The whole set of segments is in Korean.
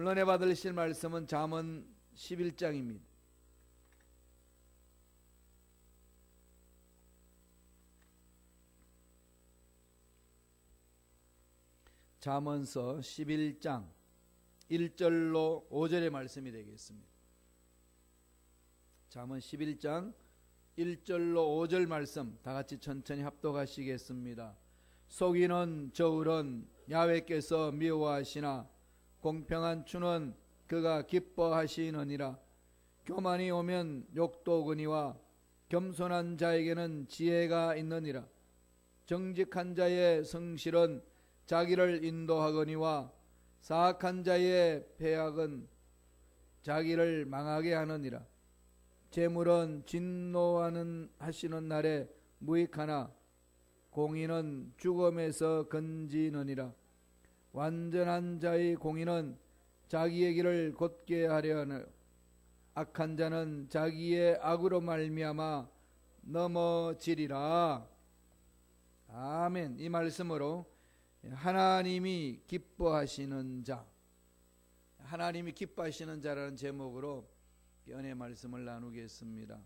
오늘 은혜 받으실 말씀은 잠언 11장입니다. 잠언서 11장 1절로 5절의 말씀이 되겠습니다. 잠언 11장 1절로 5절 말씀 다 같이 천천히 합독하시겠습니다. 속이는 저울은 야훼께서 미워하시나 공평한 추는 그가 기뻐하시느니라. 교만이 오면 욕도 오거니와 겸손한 자에게는 지혜가 있느니라. 정직한 자의 성실은 자기를 인도하거니와 사악한 자의 패악은 자기를 망하게 하느니라. 재물은 진노하는 하시는 날에 무익하나 공의는 죽음에서 건지느니라. 완전한 자의 공의는 자기의 길을 곧게 하려 하며 악한 자는 자기의 악으로 말미암아 넘어지리라. 아멘. 이 말씀으로 하나님이 기뻐하시는 자, 하나님이 기뻐하시는 자라는 제목으로 은혜의 말씀을 나누겠습니다.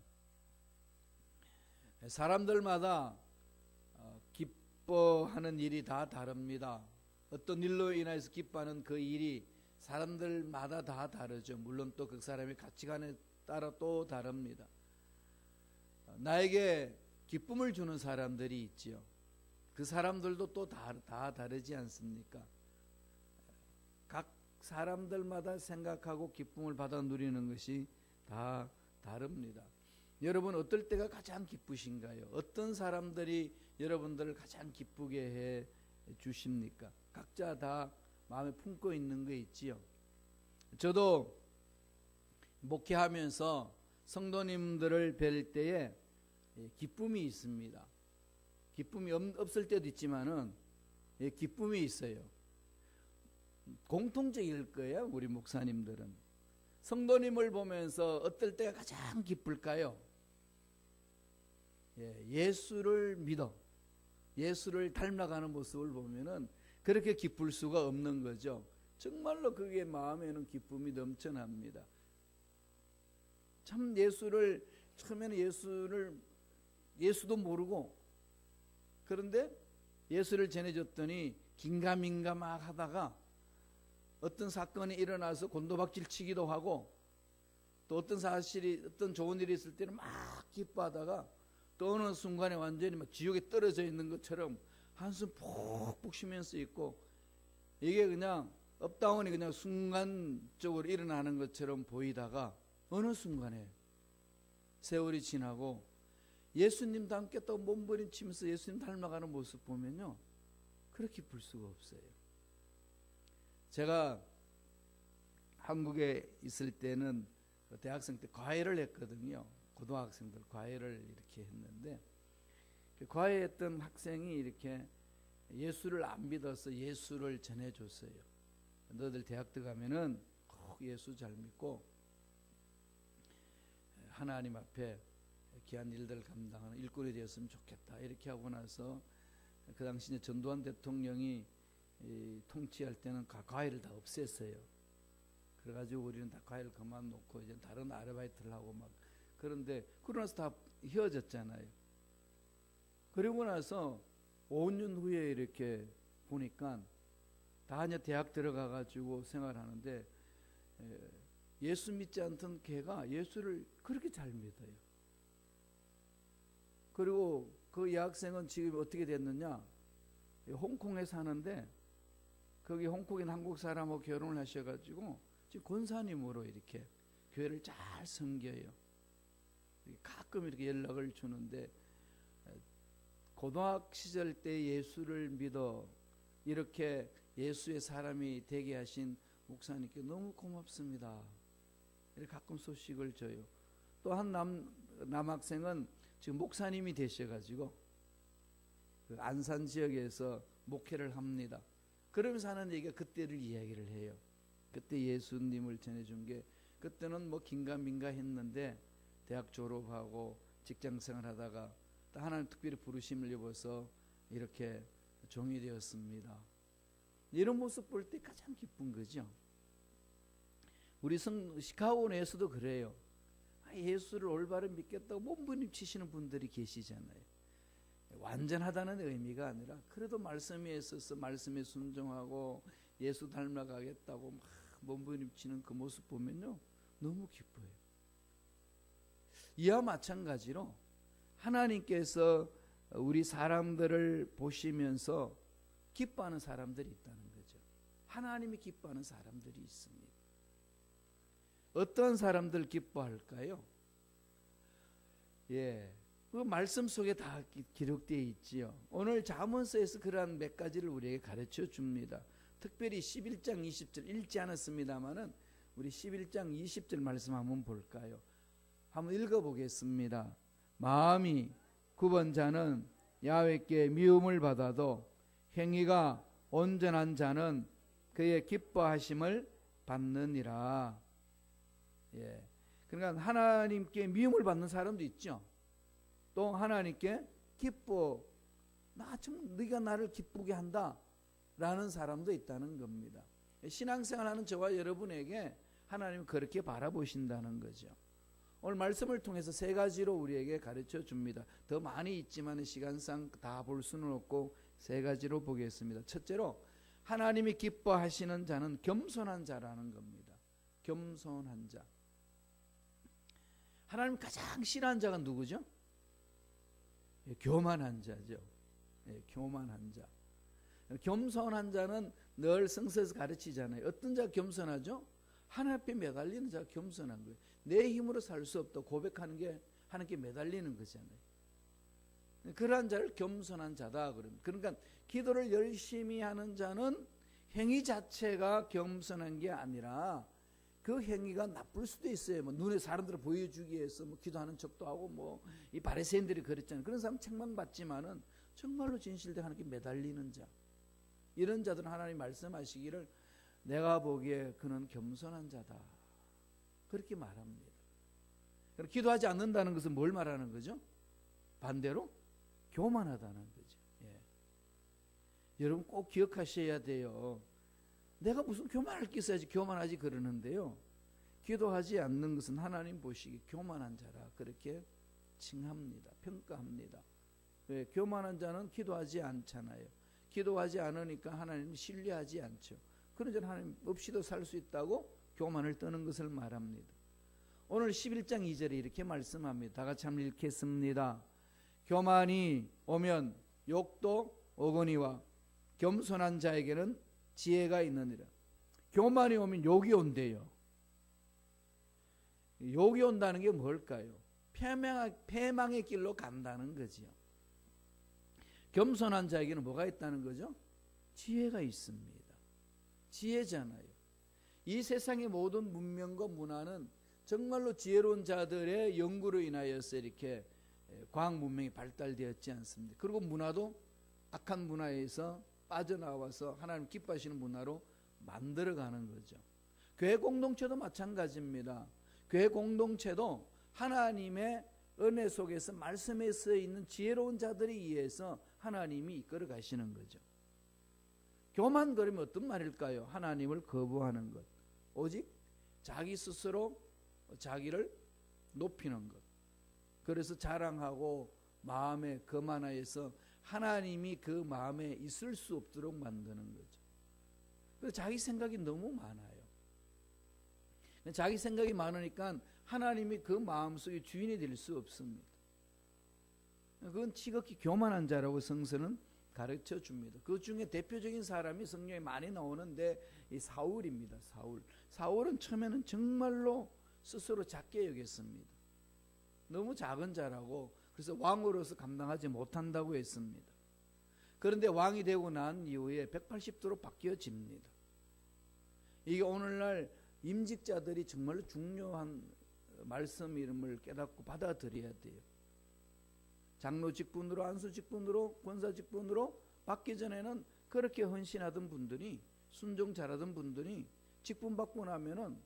사람들마다 기뻐하는 일이 다 다릅니다. 어떤 일로 인해서 기뻐하는 그 일이 사람들마다 다 다르죠. 물론 또 그 사람의 가치관에 따라 또 다릅니다. 나에게 기쁨을 주는 사람들이 있지요. 그 사람들도 또 다 다르지 않습니까? 각 사람들마다 생각하고 기쁨을 받아 누리는 것이 다 다릅니다. 여러분 어떨 때가 가장 기쁘신가요? 어떤 사람들이 여러분들을 가장 기쁘게 해 주십니까? 각자 다 마음에 품고 있는 거 있지요. 저도 목회하면서 성도님들을 뵐 때에 기쁨이 있습니다. 기쁨이 없을 때도 있지만은 기쁨이 있어요. 공통적일 거예요. 우리 목사님들은 성도님을 보면서 어떨 때가 가장 기쁠까요? 예수를 믿어 예수를 닮아가는 모습을 보면은 그렇게 기쁠 수가 없는 거죠. 정말로 그게 마음에는 기쁨이 넘쳐납니다. 참 예수를 처음에는 예수도 모르고 그런데 예수를 전해줬더니 긴가민가 막 하다가 어떤 사건이 일어나서 곤도박질 치기도 하고 또 어떤 좋은 일이 있을 때는 막 기뻐하다가 또 어느 순간에 완전히 막 지옥에 떨어져 있는 것처럼 한숨 푹푹 쉬면서 있고 이게 그냥 업다운이 그냥 순간적으로 일어나는 것처럼 보이다가 어느 순간에 세월이 지나고 예수님도 함께 또 몸부림치면서 예수님 닮아가는 모습 보면요 그렇게 기쁠 수가 없어요. 제가 한국에 있을 때는 대학생 때 과외를 했거든요. 고등학생들 과외를 이렇게 했는데 과외했던 학생이 이렇게 예수를 안 믿어서 예수를 전해줬어요. 너들 대학 들어가면은 꼭 예수 잘 믿고 하나님 앞에 귀한 일들을 감당하는 일꾼이 되었으면 좋겠다. 이렇게 하고 나서 그 당시 전두환 대통령이 통치할 때는 과외를 다 없앴어요. 그래가지고 우리는 다 과외를 그만놓고 이제 다른 아르바이트를 하고 막 그런데 그러고 나서 다 헤어졌잖아요. 그리고 나서 5년 후에 이렇게 보니까 다 이제 대학 들어가가지고 생활하는데 예수 믿지 않던 걔가 예수를 그렇게 잘 믿어요. 그리고 그 여학생은 지금 어떻게 됐느냐? 홍콩에 사는데 거기 홍콩인 한국 사람하고 결혼을 하셔가지고 지금 권사님으로 이렇게 교회를 잘 섬겨요. 가끔 이렇게 연락을 주는데 고등학 시절 때 예수를 믿어 이렇게 예수의 사람이 되게 하신 목사님께 너무 고맙습니다. 이렇게 가끔 소식을 줘요. 또 한 남학생은 지금 목사님이 되셔가지고 그 안산 지역에서 목회를 합니다. 그러면서 하는 얘기가 그때를 이야기를 해요. 그때 예수님을 전해준 게 그때는 뭐 긴가민가 했는데 대학 졸업하고 직장생활 하다가 또 하나님 특별히 부르심을 입어서 이렇게 종이 되었습니다. 이런 모습 볼 때 가장 기쁜 거죠. 우리 시카고에서도 그래요. 예수를 올바로 믿겠다고 몸부림치시는 분들이 계시잖아요. 완전하다는 의미가 아니라 그래도 말씀에 있어서 말씀에 순종하고 예수 닮아가겠다고 막 몸부림치는 그 모습 보면요, 너무 기뻐요. 이와 마찬가지로 하나님께서 우리 사람들을 보시면서 기뻐하는 사람들이 있다는 거죠. 하나님이 기뻐하는 사람들이 있습니다. 어떤 사람들 기뻐할까요? 그 말씀 속에 다 기록되어 있지요. 오늘 잠언서에서 그러한 몇 가지를 우리에게 가르쳐 줍니다. 특별히 11장 20절 읽지 않았습니다만은 우리 11장 20절 말씀 한번 볼까요? 한번 읽어보겠습니다. 마음이 굽은 자는 야훼께 미움을 받아도 행위가 온전한 자는 그의 기뻐하심을 받느니라. 그러니까 하나님께 미움을 받는 사람도 있죠. 또 하나님께 네가 나를 기쁘게 한다 라는 사람도 있다는 겁니다. 신앙생활하는 저와 여러분에게 하나님은 그렇게 바라보신다는 거죠. 오늘 말씀을 통해서 세 가지로 우리에게 가르쳐 줍니다. 더 많이 있지만 시간상 다 볼 수는 없고 세 가지로 보겠습니다. 첫째로 하나님이 기뻐하시는 자는 겸손한 자라는 겁니다. 겸손한 자. 하나님 가장 싫어하는 자가 누구죠? 교만한 자죠. 교만한 자. 겸손한 자는 늘 성서에서 가르치잖아요. 어떤 자가 겸손하죠? 하나님 앞에 매달리는 자가 겸손한 거예요. 내 힘으로 살 수 없다 고백하는 게 하나님께 매달리는 거잖아요. 그러한 자를 겸손한 자다 그럽니다. 그러니까 기도를 열심히 하는 자는 행위 자체가 겸손한 게 아니라 그 행위가 나쁠 수도 있어요. 눈에 사람들을 보여주기 위해서 기도하는 척도 하고 이 바리새인들이 그랬잖아요. 그런 사람 책망 받지만은 정말로 진실되게 하나님께 매달리는 자, 이런 자들은 하나님 말씀하시기를 내가 보기에 그는 겸손한 자다 그렇게 말합니다. 기도하지 않는다는 것은 뭘 말하는 거죠? 반대로 교만하다는 거죠. 여러분 꼭 기억하셔야 돼요. 내가 무슨 교만할 게 있어야지 교만하지 그러는데요. 기도하지 않는 것은 하나님 보시기 교만한 자라 그렇게 칭합니다. 평가합니다. 왜? 교만한 자는 기도하지 않잖아요. 기도하지 않으니까 하나님을 신뢰하지 않죠. 그런 자는 하나님 없이도 살 수 있다고 교만을 떠는 것을 말합니다. 오늘 11장 2절에 이렇게 말씀합니다. 다 같이 한번 읽겠습니다. 교만이 오면 욕도 오거니와 겸손한 자에게는 지혜가 있느니라. 교만이 오면 욕이 온대요. 욕이 온다는 게 뭘까요? 패망의 길로 간다는 거지요. 겸손한 자에게는 뭐가 있다는 거죠? 지혜가 있습니다. 지혜잖아요. 이 세상의 모든 문명과 문화는 정말로 지혜로운 자들의 연구로 인하여서 이렇게 과학 문명이 발달되었지 않습니까? 그리고 문화도 악한 문화에서 빠져나와서 하나님 기뻐하시는 문화로 만들어가는 거죠. 교회 공동체도 마찬가지입니다. 교회 공동체도 하나님의 은혜 속에서 말씀에 써 있는 지혜로운 자들에 의해서 하나님이 이끌어 가시는 거죠. 교만거리면 어떤 말일까요? 하나님을 거부하는 것. 오직 자기 스스로 자기를 높이는 것. 그래서 자랑하고 마음에 거만하여서 하나님이 그 마음에 있을 수 없도록 만드는 거죠. 그래서 자기 생각이 너무 많아요. 자기 생각이 많으니까 하나님이 그 마음속에 주인이 될 수 없습니다. 그건 지극히 교만한 자라고 성서는 가르쳐 줍니다. 그 중에 대표적인 사람이 성경에 많이 나오는데 이 사울입니다. 사울은 처음에는 정말로 스스로 작게 여겼습니다. 너무 작은 자라고, 그래서 왕으로서 감당하지 못한다고 했습니다. 그런데 왕이 되고 난 이후에 180도로 바뀌어집니다. 이게 오늘날 임직자들이 정말로 중요한 말씀 이름을 깨닫고 받아들여야 돼요. 장로 직분으로, 안수 직분으로, 권사 직분으로 받기 전에는 그렇게 헌신하던 분들이, 순종 잘하던 분들이 직분 받고 나면은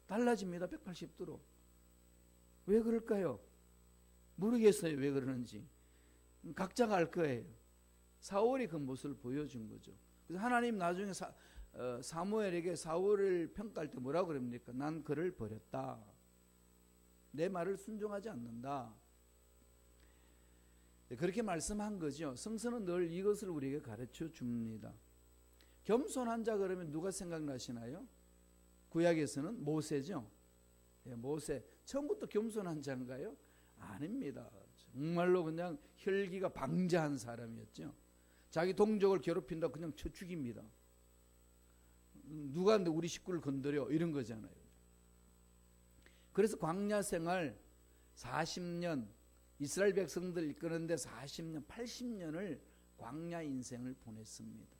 달라집니다. 180도로. 왜 그럴까요? 모르겠어요. 왜 그러는지. 각자가 알 거예요. 사울이 그 모습을 보여준 거죠. 그래서 하나님 나중에 사무엘에게 사울을 평가할 때 뭐라고 그럽니까? 난 그를 버렸다. 내 말을 순종하지 않는다. 그렇게 말씀한 거죠. 성서는 늘 이것을 우리에게 가르쳐 줍니다. 겸손한 자 그러면 누가 생각나시나요? 구약에서는 모세죠. 모세. 처음부터 겸손한 자인가요? 아닙니다. 정말로 그냥 혈기가 방자한 사람이었죠. 자기 동족을 괴롭힌다 그냥 쳐 죽입니다. 누가 우리 식구를 건드려 이런 거잖아요. 그래서 광야 생활 40년 이스라엘 백성들 이끄는데 40년 80년을 광야 인생을 보냈습니다.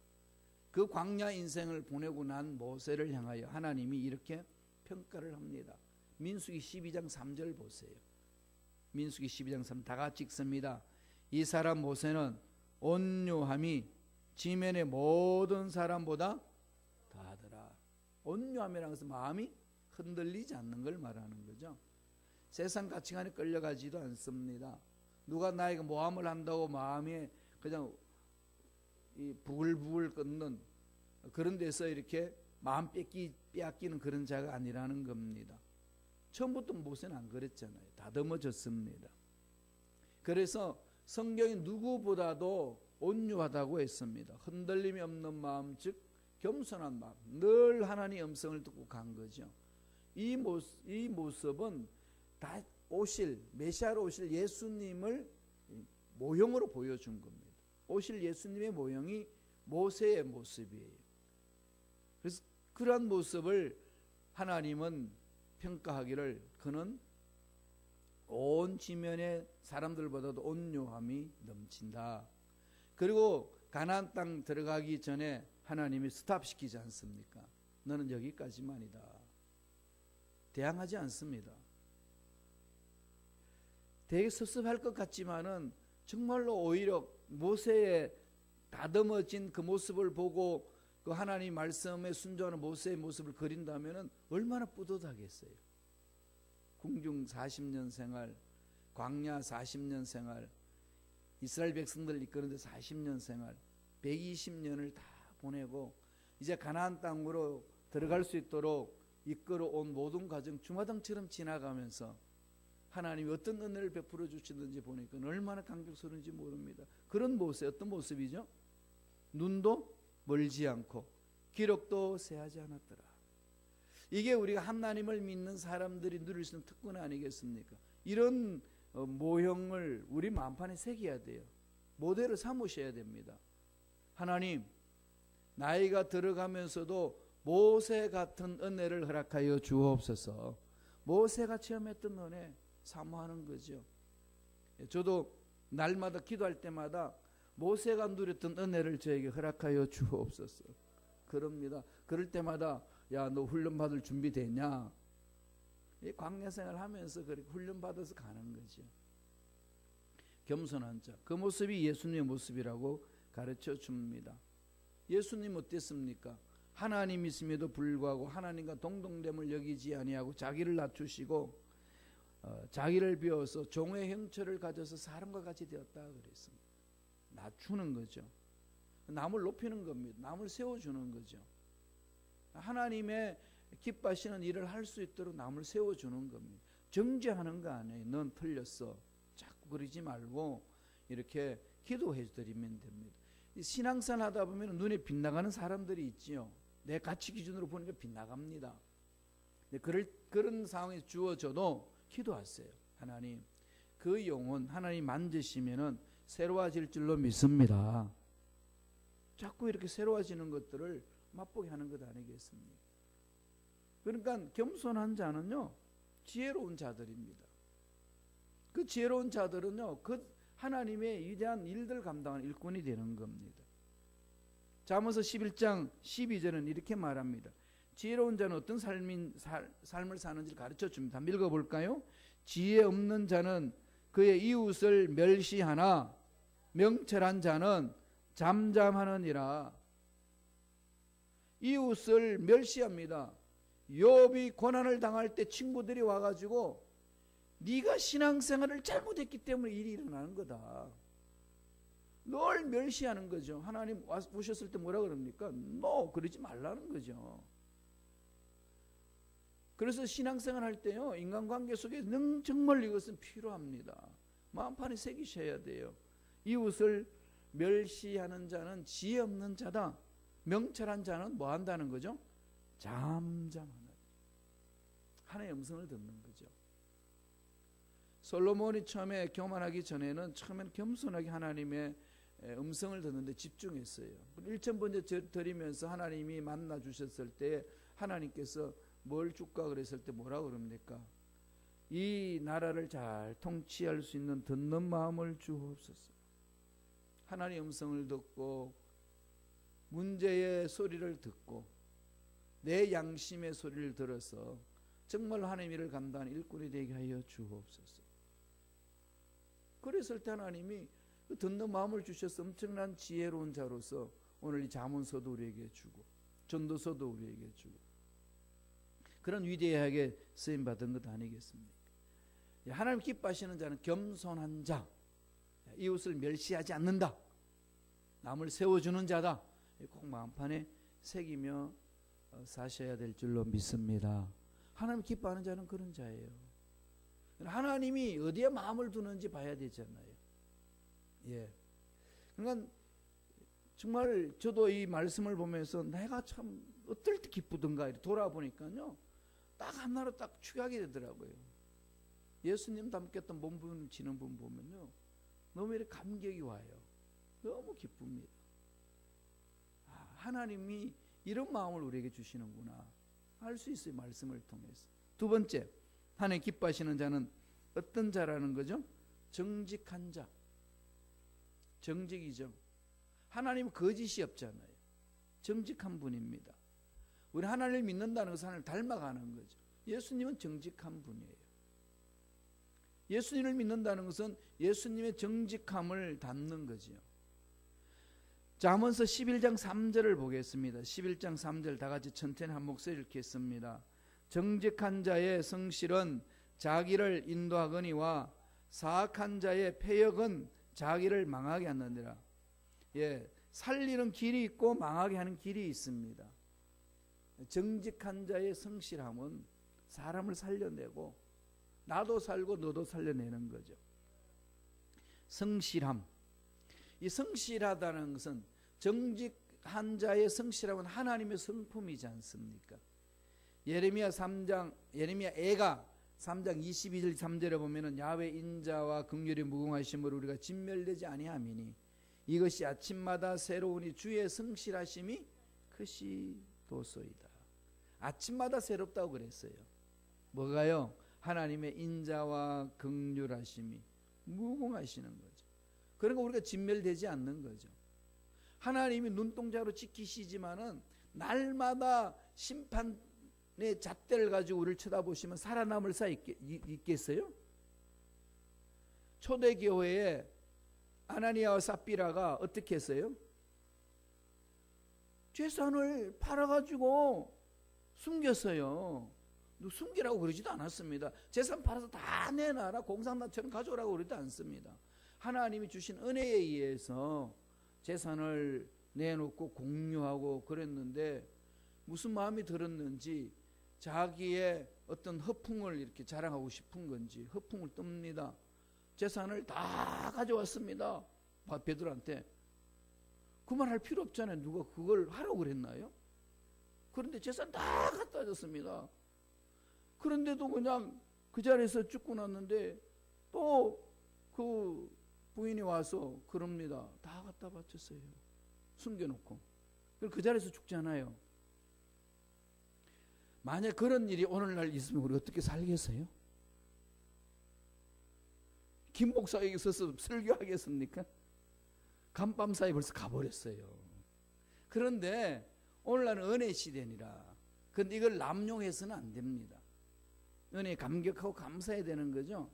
그 광야 인생을 보내고 난 모세를 향하여 하나님이 이렇게 평가를 합니다. 민수기 12장 3절 보세요. 민수기 12장 3절 다 같이 읽습니다. 이 사람 모세는 온유함이 지면의 모든 사람보다 더하더라. 온유함이라는 것은 마음이 흔들리지 않는 걸 말하는 거죠. 세상 가치관에 끌려가지도 않습니다. 누가 나에게 모함을 한다고 마음에 그냥 이 부글부글 끓는 그런 데서 이렇게 마음 빼앗기는 그런 자가 아니라는 겁니다. 처음부터 모세는 안 그랬잖아요. 다듬어졌습니다. 그래서 성경이 누구보다도 온유하다고 했습니다. 흔들림이 없는 마음, 즉 겸손한 마음, 늘 하나님의 음성을 듣고 간 거죠. 이 모습은 다 메시아로 오실 예수님을 모형으로 보여준 겁니다. 오실 예수님의 모형이 모세의 모습이에요. 그래서 그러한 모습을 하나님은 평가하기를 그는 온 지면의 사람들보다도 온유함이 넘친다. 그리고 가나안 땅 들어가기 전에 하나님이 스탑시키지 않습니까? 너는 여기까지만이다. 대항하지 않습니다. 되게 섭섭할 것 같지만은 정말로 오히려 모세의 다듬어진 그 모습을 보고 그 하나님 말씀에 순종하는 모세의 모습을 그린다면은 얼마나 뿌듯하겠어요. 궁중 40년 생활, 광야 40년 생활, 이스라엘 백성들을 이끄는데 40년 생활, 120년을 다 보내고 이제 가나안 땅으로 들어갈 수 있도록 이끌어온 모든 과정 주마등처럼 지나가면서 하나님이 어떤 은혜를 베풀어 주시는지 보니까 얼마나 감격스러운지 모릅니다. 그런 모습, 어떤 모습이죠? 눈도 멀지 않고 기록도 세하지 않았더라. 이게 우리가 하나님을 믿는 사람들이 누릴 수 있는 특권 아니겠습니까? 이런 모형을 우리 마음판에 새겨야 돼요. 모델을 삼으셔야 됩니다. 하나님, 나이가 들어가면서도 모세 같은 은혜를 허락하여 주옵소서. 모세가 체험했던 은혜 사모하는 거죠. 저도 날마다 기도할 때마다 모세가 누렸던 은혜를 저에게 허락하여 주옵소서. 그럽니다. 그럴 때마다 야, 너 훈련 받을 준비 됐냐? 이 광야 생활 하면서 그렇게 훈련 받아서 가는 거죠. 겸손한 자. 그 모습이 예수님의 모습이라고 가르쳐 줍니다. 예수님 어땠습니까? 하나님이심에도 불구하고 하나님과 동등됨을 여기지 아니하고 자기를 낮추시고 자기를 비워서 종의 형체를 가져서 사람과 같이 되었다 그랬습니다. 낮추는 거죠. 남을 높이는 겁니다. 남을 세워주는 거죠. 하나님의 기뻐하시는 일을 할 수 있도록 남을 세워주는 겁니다. 정죄하는 거 아니에요. 넌 틀렸어. 자꾸 그러지 말고 이렇게 기도해 드리면 됩니다. 신앙생활 하다 보면 눈에 빗나가는 사람들이 있지요. 내 가치 기준으로 보니까 빗나갑니다. 그런 상황에 주어져도 기도하세요. 하나님, 그 영혼 하나님 만지시면은 새로워질 줄로 믿습니다. 자꾸 이렇게 새로워지는 것들을 맛보게 하는 것 아니겠습니까? 그러니까 겸손한 자는요, 지혜로운 자들입니다. 그 지혜로운 자들은요, 그 하나님의 위대한 일들 감당하는 일꾼이 되는 겁니다. 잠언서 11장 12절은 이렇게 말합니다. 지혜로운 자는 어떤 삶을 사는지를 가르쳐 줍니다. 한번 읽어볼까요? 지혜 없는 자는 그의 이웃을 멸시하나 명철한 자는 잠잠하느니라. 이웃을 멸시합니다. 욥이 고난을 당할 때 친구들이 와가지고 네가 신앙생활을 잘못했기 때문에 일이 일어나는 거다. 늘 멸시하는 거죠. 하나님 오셨을 때 뭐라 그럽니까? 그러지 말라는 거죠. 그래서 신앙생활 할 때요, 인간관계 속에 정말 이것은 필요합니다. 마음판에 새기셔야 돼요. 이웃을 멸시하는 자는 지혜 없는 자다. 명철한 자는 뭐 한다는 거죠? 잠잠하는, 하나님의 음성을 듣는 거죠. 솔로몬이 처음에 교만하기 전에는 처음에는 겸손하게 하나님의 음성을 듣는데 집중했어요. 1,000번째 드리면서 하나님이 만나 주셨을 때 하나님께서 뭘 줄까 그랬을 때 뭐라 그럽니까? 이 나라를 잘 통치할 수 있는 듣는 마음을 주옵소서. 하나님의 음성을 듣고 문제의 소리를 듣고 내 양심의 소리를 들어서 정말 하나님의 일을 감당하는 일꾼이 되게 하여 주옵소서. 그랬을 때 하나님이 듣는 마음을 주셔서 엄청난 지혜로운 자로서 오늘 이 잠언서도 우리에게 주고 전도서도 우리에게 주고 그런 위대하게 쓰임받은 것 아니겠습니까? 하나님 기뻐하시는 자는 겸손한 자, 이웃을 멸시하지 않는다, 남을 세워주는 자다. 꼭 마음판에 새기며 사셔야 될 줄로 믿습니다. 하나님 기뻐하는 자는 그런 자예요. 하나님이 어디에 마음을 두는지 봐야 되잖아요. 예. 그러니까 정말 저도 이 말씀을 보면서 내가 참 어떨 때 기쁘던가 돌아보니까요, 딱 하나로 딱 추격하게 되더라고요. 예수님 닮겠던 몸분 지는 분 보면요, 너무 이렇게 감격이 와요. 너무 기쁩니다. 하나님이 이런 마음을 우리에게 주시는구나 알 수 있어요, 말씀을 통해서. 두 번째, 하나님 기뻐하시는 자는 어떤 자라는 거죠? 정직한 자. 정직이죠. 하나님은 거짓이 없잖아요. 정직한 분입니다. 우리 하나님을 믿는다는 것은 하나님을 닮아가는 거죠. 예수님은 정직한 분이에요. 예수님을 믿는다는 것은 예수님의 정직함을 닮는 거죠. 잠언서 11장 3절을 보겠습니다. 11장 3절 다 같이 천천히 한 목소리 읽겠습니다. 정직한 자의 성실은 자기를 인도하거니와 사악한 자의 패역은 자기를 망하게 하느니라. 예, 살리는 길이 있고 망하게 하는 길이 있습니다. 정직한 자의 성실함은 사람을 살려내고 나도 살고 너도 살려내는 거죠. 성실함. 이 성실하다는 것은, 정직한 자의 성실함은 하나님의 성품이지 않습니까? 예레미야 애가 3장 22절 3절에 보면은 야훼 인자와 긍휼이 무궁하심으로 우리가 진멸되지 아니함이니 이것이 아침마다 새로우니 주의 성실하심이 크시도소이다. 아침마다 새롭다고 그랬어요. 뭐가요? 하나님의 인자와 긍휼하심이 무궁하시는 거죠. 그러니까 우리가 진멸되지 않는 거죠. 하나님이 눈동자로 지키시지만은 날마다 심판의 잣대를 가지고 우리를 쳐다보시면 살아남을 사 있겠어요? 초대교회에 아나니아와 삽비라가 어떻게 했어요? 재산을 팔아가지고 숨겼어요. 숨기라고 그러지도 않았습니다. 재산 팔아서 다 내놔라, 공산당처럼 가져오라고 그러지도 않습니다. 하나님이 주신 은혜에 의해서 재산을 내놓고 공유하고 그랬는데 무슨 마음이 들었는지 자기의 어떤 허풍을 이렇게 자랑하고 싶은 건지 허풍을 뜹니다. 재산을 다 가져왔습니다. 베드로한테. 그 말 할 필요 없잖아요. 누가 그걸 하라고 그랬나요? 그런데 재산 다 갖다 줬습니다. 그런데도 그냥 그 자리에서 죽고 났는데 또 그 부인이 와서 그럽니다. 다 갖다 바쳤어요. 숨겨놓고. 그 자리에서 죽잖아요. 만약 그런 일이 오늘날 있으면 우리 어떻게 살겠어요? 김 목사에게 있어서 설교하겠습니까? 간밤 사이 벌써 가버렸어요. 그런데 오늘날은 은혜 시대니라. 그런데 이걸 남용해서는 안 됩니다. 은혜에 감격하고 감사해야 되는 거죠.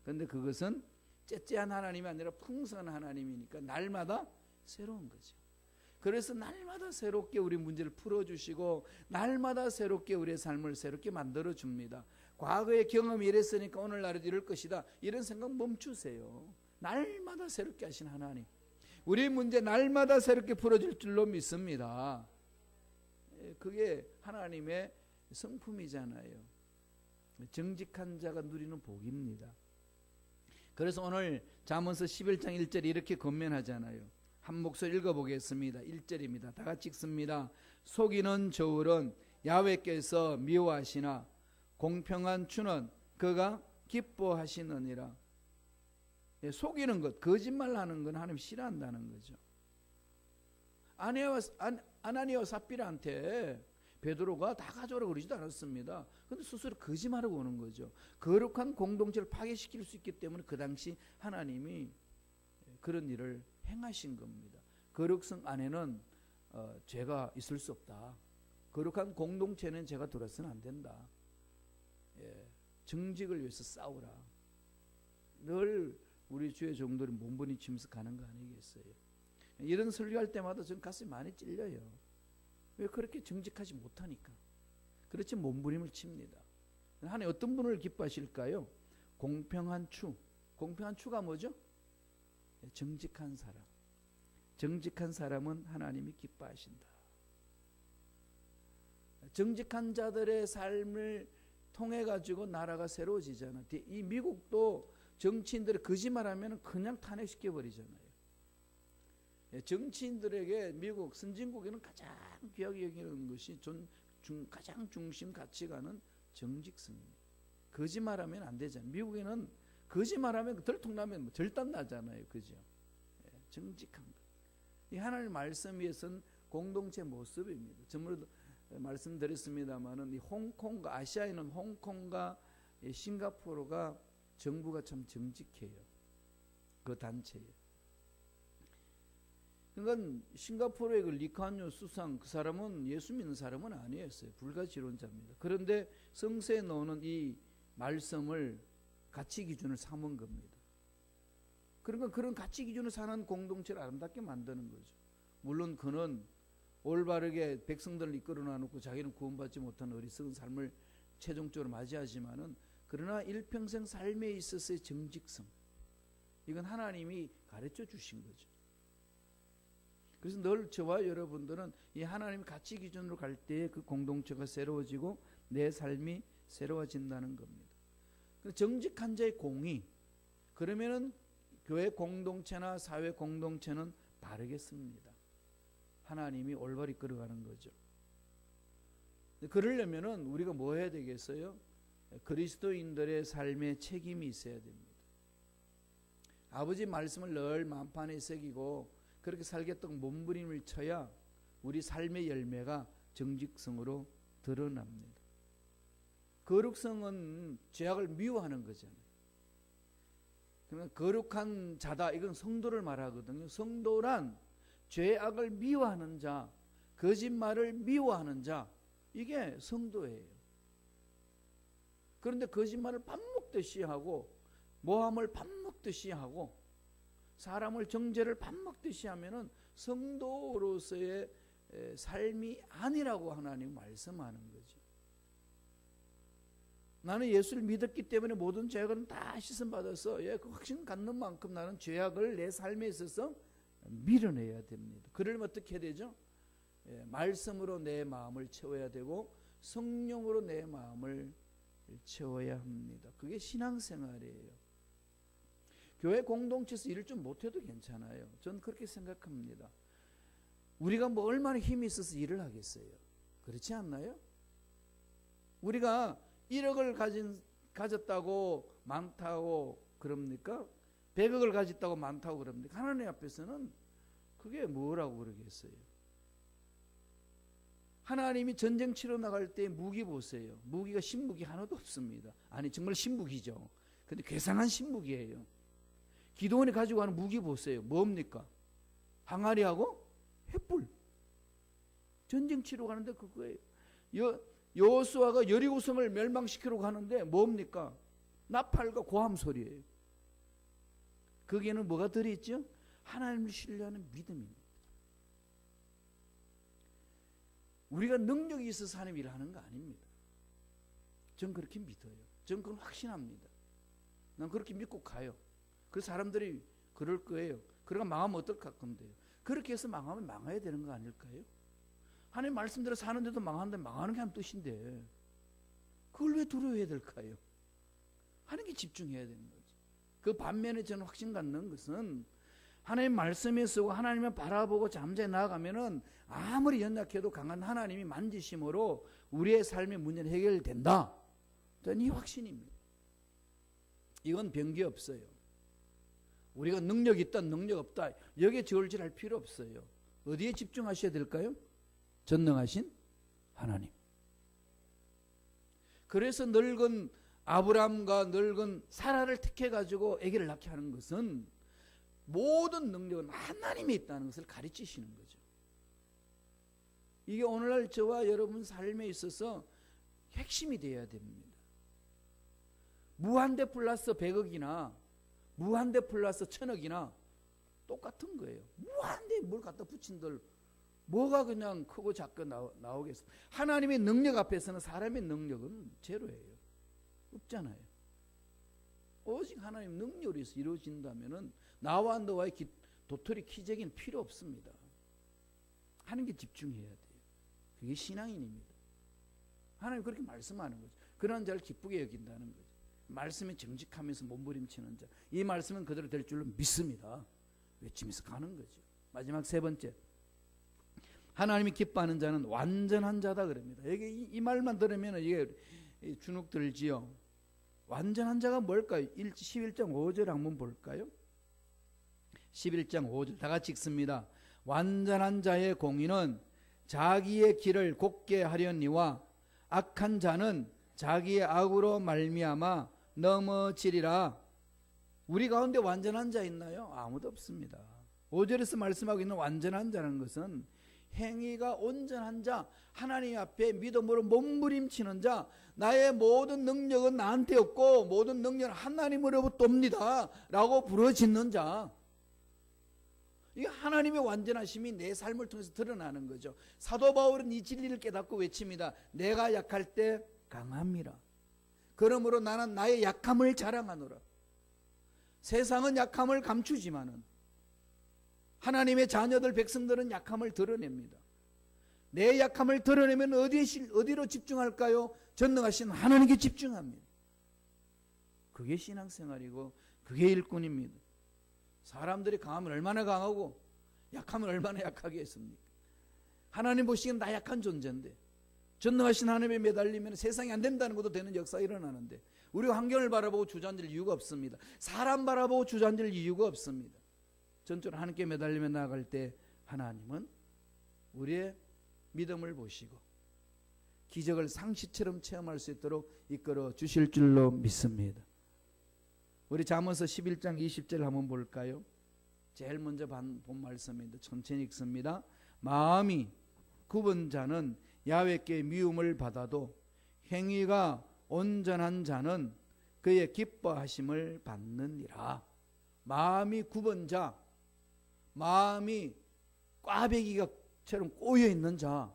그런데 그것은 째째한 하나님이 아니라 풍성한 하나님이니까 날마다 새로운 거죠. 그래서 날마다 새롭게 우리 문제를 풀어주시고 날마다 새롭게 우리의 삶을 새롭게 만들어줍니다. 과거의 경험이 이랬으니까 오늘날에도 이럴 것이다, 이런 생각 멈추세요. 날마다 새롭게 하신 하나님. 우리 문제 날마다 새롭게 풀어질 줄로 믿습니다. 그게 하나님의 성품이잖아요. 정직한 자가 누리는 복입니다. 그래서 오늘 잠언서 11장 1절에 이렇게 권면하잖아요. 한 목소리 읽어보겠습니다. 1절입니다. 다 같이 읽습니다. 속이는 저울은 야훼께서 미워하시나 공평한 추는 그가 기뻐하시느니라. 속이는 것, 거짓말하는 건 하나님 싫어한다는 거죠. 아나니아와 삽비라한테 베드로가 다 가져오라고 그러지도 않았습니다. 그런데 스스로 거짓말하고 오는 거죠. 거룩한 공동체를 파괴시킬 수 있기 때문에 그 당시 하나님이 그런 일을 행하신 겁니다. 거룩성 안에는 죄가 있을 수 없다. 거룩한 공동체는 죄가 들어서는 안 된다. 정직을 위해서 싸우라. 늘 우리 주의 종들이 몸부림치면서 가는 거 아니겠어요? 이런 설교할 때마다 전 가슴이 많이 찔려요. 왜 그렇게 정직하지 못하니까. 그렇지 몸부림을 칩니다. 하나님 어떤 분을 기뻐하실까요? 공평한 추. 공평한 추가 뭐죠? 정직한 사람. 정직한 사람은 하나님이 기뻐하신다. 정직한 자들의 삶을 통해 가지고 나라가 새로워지잖아. 이 미국도 정치인들이 거짓말하면 그냥 탄핵시켜 버리잖아요. 정치인들에게 미국 선진국에는 가장 귀하게 여기는 것이 가장 중심 가치가는 정직성입니다. 거짓말하면 안 되잖아요. 미국에는 거짓말하면 들통나면 절단 나잖아요. 그죠? 정직한 것. 이 하나님의 말씀 위에서는 공동체 모습입니다. 전부 말씀드렸습니다만은 이 홍콩과 아시아에는 홍콩과 싱가포르가 정부가 참 정직해요. 그 단체에. 그러니까 싱가포르의 그 리칸유 수상 그 사람은 예수 믿는 사람은 아니었어요. 불가지론자입니다. 그런데 성서에 나오는 이 말씀을 가치 기준을 삼은 겁니다. 그러니까 그런 가치 기준을 사는 공동체를 아름답게 만드는 거죠. 물론 그는 올바르게 백성들을 이끌어 놔놓고 자기는 구원받지 못한 어리석은 삶을 최종적으로 맞이하지만은 그러나 일평생 삶에 있어서의 정직성 이건 하나님이 가르쳐 주신 거죠. 그래서 늘 저와 여러분들은 이 하나님 가치 기준으로 갈 때 그 공동체가 새로워지고 내 삶이 새로워진다는 겁니다. 정직한 자의 공의 그러면은 교회 공동체나 사회 공동체는 바르겠습니다. 하나님이 올바로 이끌어가는 거죠. 그러려면은 우리가 뭐 해야 되겠어요? 그리스도인들의 삶에 책임이 있어야 됩니다. 아버지 말씀을 늘 만판에 새기고 그렇게 살겠다고 몸부림을 쳐야 우리 삶의 열매가 정직성으로 드러납니다. 거룩성은 죄악을 미워하는 거잖아요. 그러면 거룩한 자다 이건 성도를 말하거든요. 성도란 죄악을 미워하는 자, 거짓말을 미워하는 자 이게 성도예요. 그런데 거짓말을 밥 먹듯이 하고 모함을 밥 먹듯이 하고 사람을 정죄를 밥 먹듯이 하면은 성도로서의 삶이 아니라고 하나님 말씀하는 거죠. 나는 예수를 믿었기 때문에 모든 죄악은 다 씻음받아서 그 확신 갖는 만큼 나는 죄악을 내 삶에 있어서 밀어내야 됩니다. 그러려면 어떻게 해야 되죠? 말씀으로 내 마음을 채워야 되고 성령으로 내 마음을 채워야 합니다. 그게 신앙생활이에요. 교회 공동체에서 일을 좀 못해도 괜찮아요. 저는 그렇게 생각합니다. 우리가 뭐 얼마나 힘이 있어서 일을 하겠어요. 그렇지 않나요? 우리가 1억을 가졌다고 많다고 그럽니까? 100억을 가졌다고 많다고 그럽니까? 하나님 앞에서는 그게 뭐라고 그러겠어요? 하나님이 전쟁 치러 나갈 때 무기 보세요. 무기가 신무기 하나도 없습니다. 아니 정말 신무기죠. 근데 괴상한 신무기예요. 기도원이 가지고 가는 무기 보세요. 뭡니까? 항아리하고 횃불. 전쟁 치러 가는데 그거예요. 여호수아가 여리고성을 멸망시키러 가는데 뭡니까? 나팔과 고함 소리예요. 거기에는 뭐가 들어있죠? 하나님을 신뢰하는 믿음입니다. 우리가 능력이 있어서 하나님 일을 하는 거 아닙니다. 전 그렇게 믿어요. 전 그건 확신합니다. 난 그렇게 믿고 가요. 그래서 사람들이 그럴 거예요. 그러니까 망하면 어떨까 건데요. 그렇게 해서 망하면 망해야 되는 거 아닐까요? 하나님 말씀대로 사는데도 망하는데 망하는 게 한 뜻인데 그걸 왜 두려워해야 될까요? 하는 게 집중해야 되는 거죠. 그 반면에 저는 확신 갖는 것은 하나님 말씀에 쓰고 하나님을 바라보고 잠자에 나아가면은 아무리 연약해도 강한 하나님이 만지심으로 우리의 삶의 문제는 해결된다. 저는 이 확신입니다. 이건 변기 없어요. 우리가 능력 있다 능력 없다 여기에 저울질할 필요 없어요. 어디에 집중하셔야 될까요? 전능하신 하나님. 그래서 늙은 아브람과 늙은 사라를 택해가지고 아기를 낳게 하는 것은 모든 능력은 하나님에 있다는 것을 가르치시는 거죠. 이게 오늘날 저와 여러분 삶에 있어서 핵심이 되어야 됩니다. 무한대 플러스 100억이나 무한대 플러스 1000억이나 똑같은 거예요. 무한대 뭘 갖다 붙인들 뭐가 그냥 크고 작고 나오겠어. 하나님의 능력 앞에서는 사람의 능력은 제로예요. 없잖아요. 오직 하나님 능력으로 이루어진다면은 나와 너와의 도토리 키재기는 필요 없습니다. 하는 게 집중해야 돼요. 그게 신앙인입니다. 하나님 그렇게 말씀하는 거죠. 그런 자를 기쁘게 여긴다는 거죠. 말씀에 정직하면서 몸부림치는 자. 이 말씀은 그대로 될 줄로 믿습니다. 외치면서 가는 거죠. 마지막 세 번째. 하나님이 기뻐하는 자는 완전한 자다 그럽니다. 여기 이 말만 들으면 이게 주눅 들지요. 완전한 자가 뭘까요? 11장 5절 한번 볼까요? 11장 5절 다 같이 읽습니다. 완전한 자의 공의는 자기의 길을 곱게 하려니와 악한 자는 자기의 악으로 말미암아 넘어지리라. 우리 가운데 완전한 자 있나요? 아무도 없습니다. 5절에서 말씀하고 있는 완전한 자라는 것은 행위가 온전한 자, 하나님 앞에 믿음으로 몸부림치는 자, 나의 모든 능력은 나한테 없고 모든 능력은 하나님으로부터 옵니다 라고 부르짖는 자. 이게 하나님의 완전하심이 내 삶을 통해서 드러나는 거죠. 사도 바울은 이 진리를 깨닫고 외칩니다. 내가 약할 때 강함이라. 그러므로 나는 나의 약함을 자랑하노라. 세상은 약함을 감추지만은 하나님의 자녀들 백성들은 약함을 드러냅니다. 내 약함을 드러내면 어디로 집중할까요? 전능하신 하나님께 집중합니다. 그게 신앙생활이고 그게 일꾼입니다. 사람들이 강하면 얼마나 강하고 약하면 얼마나 약하게 했습니까? 하나님 보시기엔 나 약한 존재인데 전능하신 하나님에 매달리면 세상이 안 된다는 것도 되는 역사가 일어나는데 우리가 환경을 바라보고 주저앉을 이유가 없습니다. 사람 바라보고 주저앉을 이유가 없습니다. 전적으로 하나님께 매달리며 나아갈 때 하나님은 우리의 믿음을 보시고 기적을 상시처럼 체험할 수 있도록 이끌어 주실 줄로 믿습니다. 우리 잠언서 11장 20절 한번 볼까요? 제일 먼저 본 말씀인데 천천히 읽습니다. 마음이 굽은 자는 야훼께 미움을 받아도 행위가 온전한 자는 그의 기뻐하심을 받느니라. 마음이 굽은 자, 마음이 꽈배기처럼 꼬여있는 자,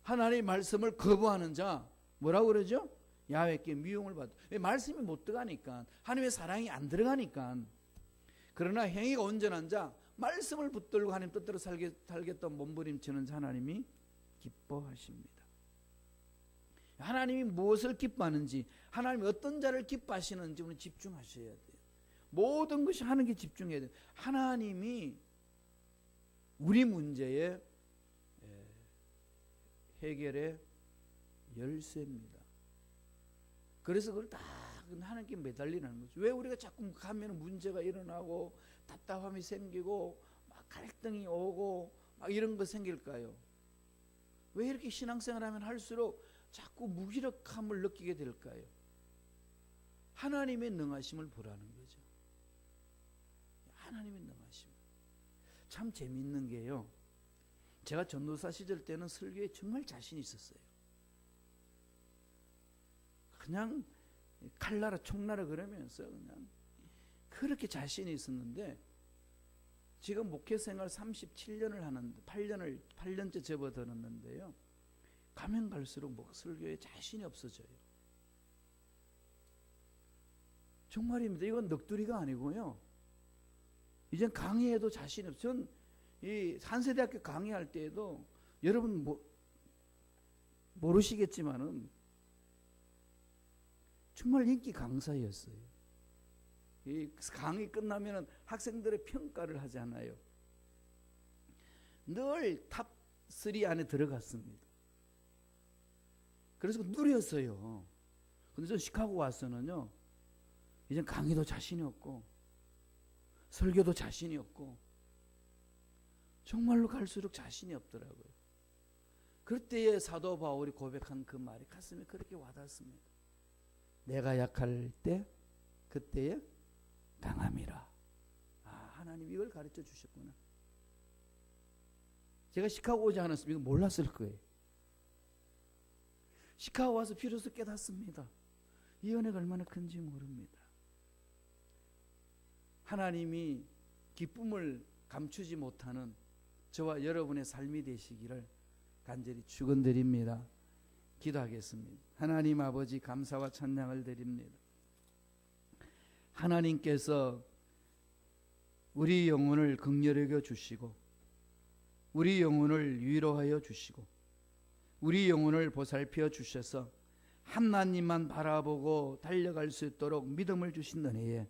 하나님의 말씀을 거부하는 자, 뭐라고 그러죠? 야훼께 미움을 받아. 말씀이 못 들어가니까, 하나님의 사랑이 안 들어가니까. 그러나 행위가 온전한 자, 말씀을 붙들고 하나님 뜻대로 살겠다고 몸부림치는 자 하나님이 기뻐하십니다. 하나님이 무엇을 기뻐하는지, 하나님이 어떤 자를 기뻐하시는지 우리 집중하셔야 돼요. 모든 것이 하는 게 집중해야 돼요. 하나님이 우리 문제의 해결의 열쇠입니다. 그래서 그걸 다 하나님께 매달리는 거죠. 왜 우리가 자꾸 가면 문제가 일어나고 답답함이 생기고 막 갈등이 오고 막 이런 거 생길까요? 왜 이렇게 신앙생활하면 할수록 자꾸 무기력함을 느끼게 될까요? 하나님의 능하심을 보라는 거죠. 하나님의 능하심. 참 재밌는 게요. 제가 전도사 시절 때는 설교에 정말 자신이 있었어요. 그냥 칼나라 총나라 그러면서 그냥 그렇게 자신이 있었는데 지금 목회생활 37년을 하는데 8년째 접어들었는데요. 가면 갈수록 설교에 자신이 없어져요. 정말입니다. 이건 넋두리가 아니고요. 이젠 강의해도 자신이 없어요. 전 이 한세대학교 강의할 때에도 여러분 모르시겠지만은 정말 인기 강사였어요. 이 강의 끝나면은 학생들의 평가를 하잖아요. 늘 탑 3 안에 들어갔습니다. 그래서 누렸어요. 근데 저 시카고 와서는요, 이제 강의도 자신이 없고 설교도 자신이 없고 정말로 갈수록 자신이 없더라고요. 그때에 사도 바울이 고백한 그 말이 가슴에 그렇게 와닿습니다. 내가 약할 때 그때에 강함이라. 하나님 이걸 가르쳐 주셨구나. 제가 시카고 오지 않았으면 이거 몰랐을 거예요. 시카고 와서 비로소 깨닫습니다. 이 은혜가 얼마나 큰지 모릅니다. 하나님이 기쁨을 감추지 못하는 저와 여러분의 삶이 되시기를 간절히 축원드립니다. 기도하겠습니다. 하나님 아버지, 감사와 찬양을 드립니다. 하나님께서 우리 영혼을 긍휼히 여겨 주시고 우리 영혼을 위로하여 주시고 우리 영혼을 보살펴 주셔서 하나님만 바라보고 달려갈 수 있도록 믿음을 주신 은혜에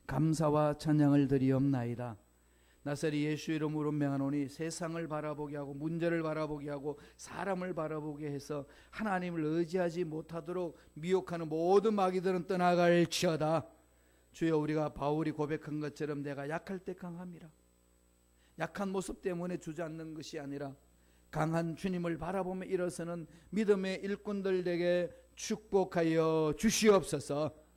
감사와 찬양을 드리옵나이다. 나사리 예수 이름으로 명하노니 세상을 바라보게 하고 문제를 바라보게 하고 사람을 바라보게 해서 하나님을 의지하지 못하도록 미혹하는 모든 마귀들은 떠나갈지어다. 주여, 우리가 바울이 고백한 것처럼 내가 약할 때 강함이라. 약한 모습 때문에 주저앉는 것이 아니라 강한 주님을 바라보며 일어서는 믿음의 일꾼들에게 축복하여 주시옵소서.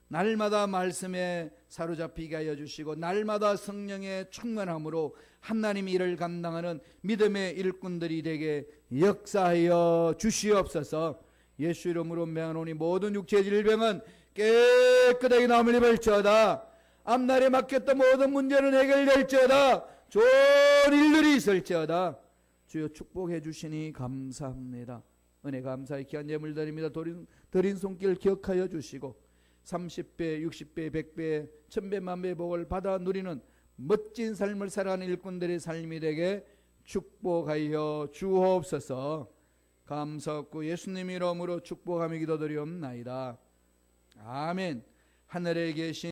날마다 말씀에 사로잡히게 하여 주시고 날마다 성령의 충만함으로 하나님의 일을 감당하는 믿음의 일꾼들이 되게 역사하여 주시옵소서. 예수 이름으로 명하노니 모든 육체 질병은 깨끗하게 남을 입을지어다. 앞날에 맡겼던 모든 문제는 해결될지어다. 좋은 일들이 있을지어다. 주여, 축복해 주시니 감사합니다. 은혜 감사의 귀한 예물 드립니다. 드린 손길 기억하여 주시고 30배, 60배, 100배, 1000배, 만배의 복을 받아 누리는 멋진 삶을 살아가는 일꾼들의 삶이 되게 축복하여 주옵소서. 감사하고 예수님 이름으로 축복하며 기도드리옵나이다. 아멘. 하늘에 계신